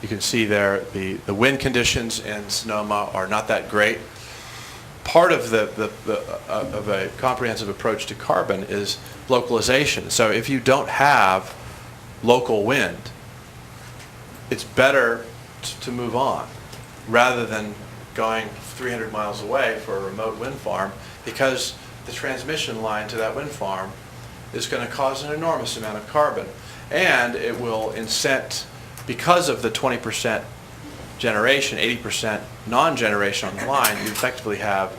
You can see there the wind conditions in Sonoma are not that great. Part of of a comprehensive approach to carbon is localization. So if you don't have local wind, it's better to move on rather than going 300 miles away for a remote wind farm, because the transmission line to that wind farm is going to cause an enormous amount of carbon. And it will incent, because of the 20% generation, 80% non-generation on the line, you effectively have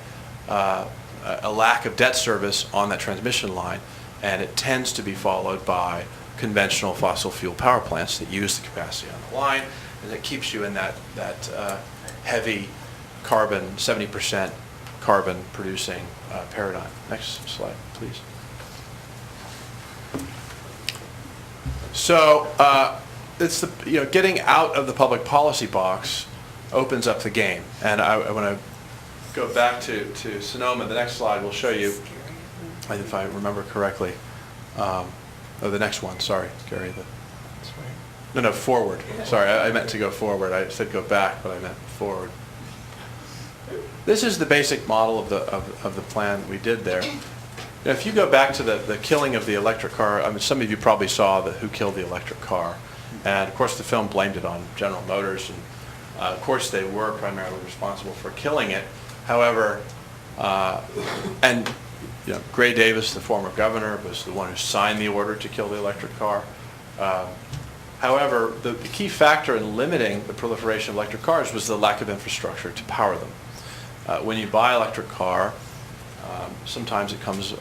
a lack of debt service on that transmission line, and it tends to be followed by conventional fossil fuel power plants that use the capacity on the line, and it keeps you in that heavy carbon, 70% carbon producing paradigm. Next slide, please. So it's getting out of the public policy box opens up the game, and I want to go back to Sonoma. The next slide will show you, if I remember correctly. The next one. Sorry, Gary. No, forward. Sorry, I meant to go forward. I said go back, but I meant forward. This is the basic model of the plan we did there. Now, if you go back to the killing of the electric car, I mean, some of you probably saw Who Killed the Electric Car, and of course the film blamed it on General Motors, and of course they were primarily responsible for killing it. However, Gray Davis, the former governor, was the one who signed the order to kill the electric car. However, the key factor in limiting the proliferation of electric cars was the lack of infrastructure to power them. When you buy an electric car, sometimes it comes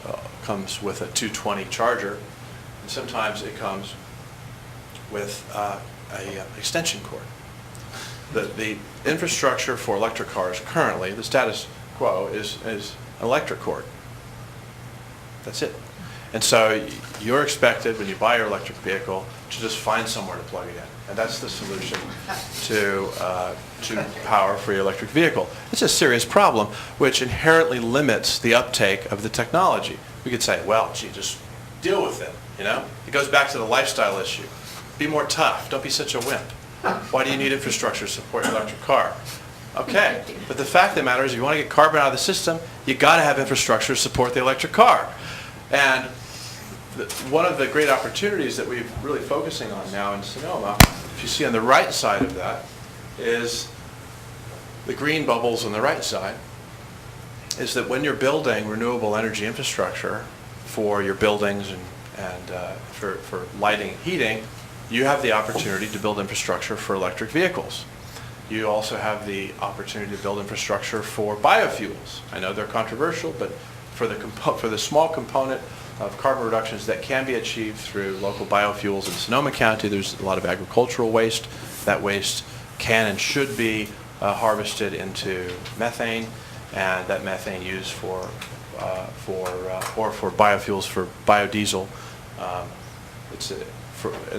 with a 220 charger, and sometimes it comes with an extension cord. The infrastructure for electric cars currently, the status quo, is an electric cord. That's it. And so you're expected, when you buy your electric vehicle, to just find somewhere to plug it in. And that's the solution to power for your electric vehicle. It's a serious problem, which inherently limits the uptake of the technology. We could say, well, gee, just deal with it, It goes back to the lifestyle issue. Be more tough. Don't be such a wimp. Why do you need infrastructure to support your electric car? Okay, but the fact of the matter is, if you want to get carbon out of the system, you got to have infrastructure to support the electric car. And one of the great opportunities that we're really focusing on now in Sonoma, if you see on the right side of that, is the green bubbles on the right side, is that when you're building renewable energy infrastructure for your buildings and for lighting and heating, you have the opportunity to build infrastructure for electric vehicles. You also have the opportunity to build infrastructure for biofuels. I know they're controversial, but for the small component of carbon reductions that can be achieved through local biofuels in Sonoma County, there's a lot of agricultural waste. That waste can and should be harvested into methane, and that methane used for biofuels, for biodiesel.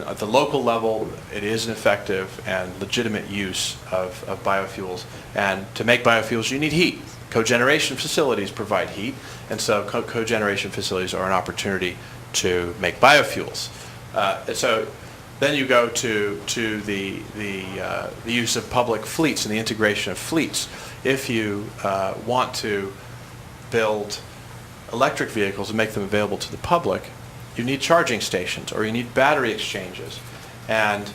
At the local level, it is an effective and legitimate use of biofuels. And to make biofuels, you need heat. Cogeneration facilities provide heat, and so cogeneration facilities are an opportunity to make biofuels. And so then you go to the use of public fleets and the integration of fleets. If you want to build electric vehicles and make them available to the public, you need charging stations or you need battery exchanges. And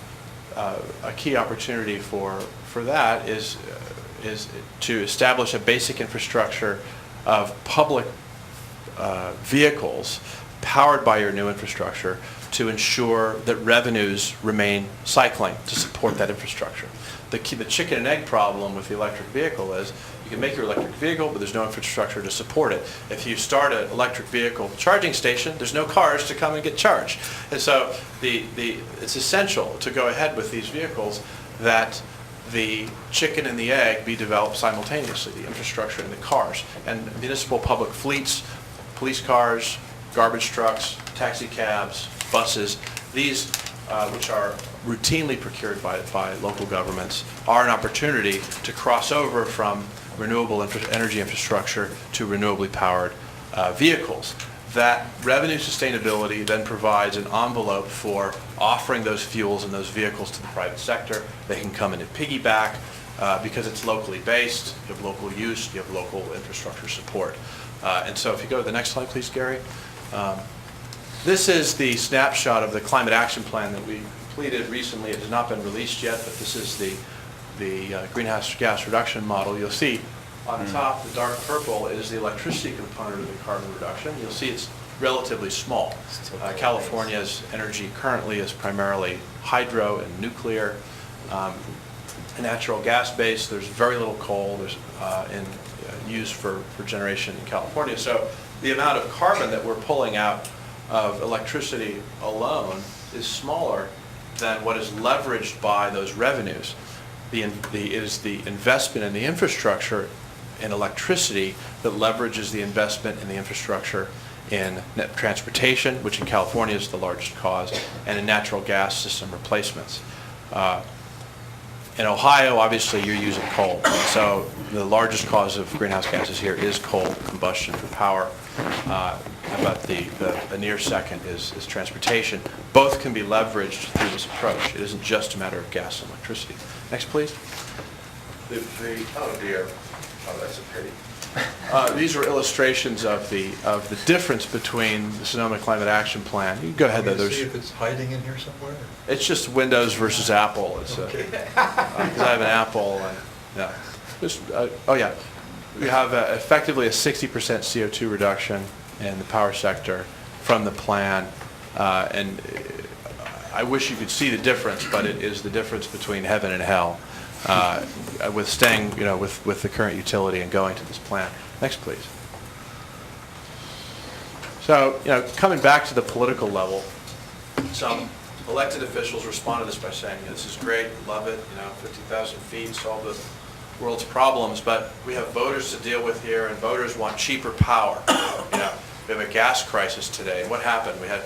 a key opportunity for that is to establish a basic infrastructure of public vehicles powered by your new infrastructure to ensure that revenues remain cycling to support that infrastructure. The chicken and egg problem with the electric vehicle is you can make your electric vehicle, but there's no infrastructure to support it. If you start an electric vehicle charging station, there's no cars to come and get charged. And so it's essential to go ahead with these vehicles that the chicken and the egg be developed simultaneously, the infrastructure and the cars. And municipal public fleets, police cars, garbage trucks, taxi cabs, buses, these which are routinely procured by local governments, are an opportunity to cross over from renewable energy infrastructure to renewably powered vehicles. That revenue sustainability then provides an envelope for offering those fuels and those vehicles to the private sector. They can come in and piggyback because it's locally based, you have local use, you have local infrastructure support. And so if you go to the next slide, please, Gary. This is the snapshot of the climate action plan that we completed recently. It has not been released yet, but this is the greenhouse gas reduction model. You'll see on the top, the dark purple is the electricity component of the carbon reduction. You'll see it's relatively small. California's energy currently is primarily hydro and nuclear. Natural gas based, there's very little coal used for generation in California. So the amount of carbon that we're pulling out of electricity alone is smaller than what is leveraged by those revenues. It is the investment in the infrastructure in electricity that leverages the investment in the infrastructure in transportation, which in California is the largest cause, and in natural gas system replacements. In Ohio, obviously, you're using coal. So the largest cause of greenhouse gases here is coal combustion for power. But the near second is transportation. Both can be leveraged through this approach. It isn't just a matter of gas and electricity. Next, please. Oh dear. Oh, that's a pity. These are illustrations of the difference between the Sonoma Climate Action Plan. You can go ahead, though. Can you see if it's hiding in here somewhere? It's just Windows versus Apple. It's okay. Because I have an Apple. And, yeah. Oh yeah. We have effectively a 60% CO2 reduction in the power sector from the plan, and I wish you could see the difference, but it is the difference between heaven and hell. With staying, with the current utility and going to this plan. Next, please. So, coming back to the political level, some elected officials respond to this by saying, this is great, love it, 50,000 feet, solve the world's problems, but we have voters to deal with here, and voters want cheaper power. We have a gas crisis today. What happened? We had,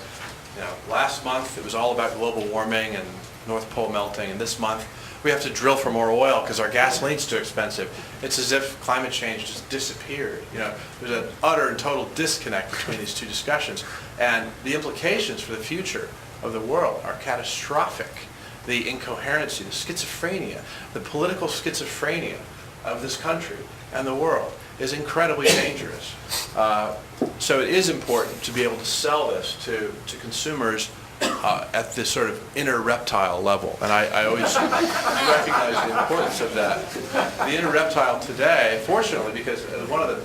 last month it was all about global warming and North Pole melting, and this month we have to drill for more oil because our gasoline's too expensive. It's as if climate change just disappeared. There's an utter and total disconnect between these two discussions, and the implications for the future of the world are catastrophic. The incoherency, the schizophrenia, the political schizophrenia of this country and the world is incredibly dangerous. So it is important to be able to sell this to consumers at this sort of inner reptile level. And I always recognize the importance of that. The inner reptile today, fortunately, because one of the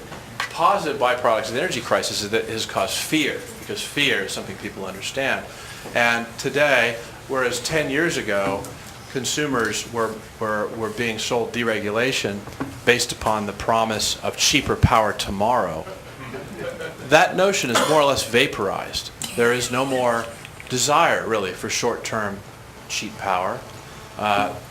positive byproducts of the energy crisis is that it has caused fear, because fear is something people understand. And today, whereas 10 years ago, consumers were being sold deregulation based upon the promise of cheaper power tomorrow, that notion is more or less vaporized. There is no more desire, really, for short-term cheap power.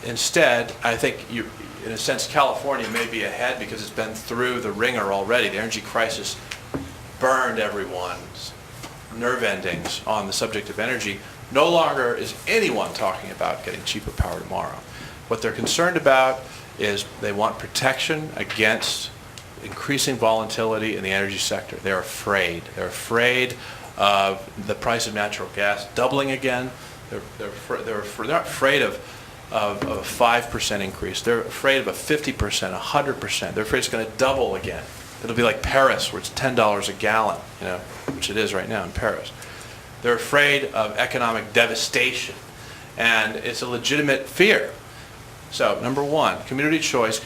Instead, I think, in a sense, California may be ahead because it's been through the ringer already. The energy crisis burned everyone's nerve endings on the subject of energy. No longer is anyone talking about getting cheaper power tomorrow. What they're concerned about is they want protection against increasing volatility in the energy sector. They're afraid. They're afraid of the price of natural gas doubling again. They're not afraid of a 5% increase. They're afraid of a 50%, 100%. They're afraid it's going to double again. It'll be like Paris, where it's $10 a gallon, which it is right now in Paris. They're afraid of economic devastation, and it's a legitimate fear. So, number one, community choice.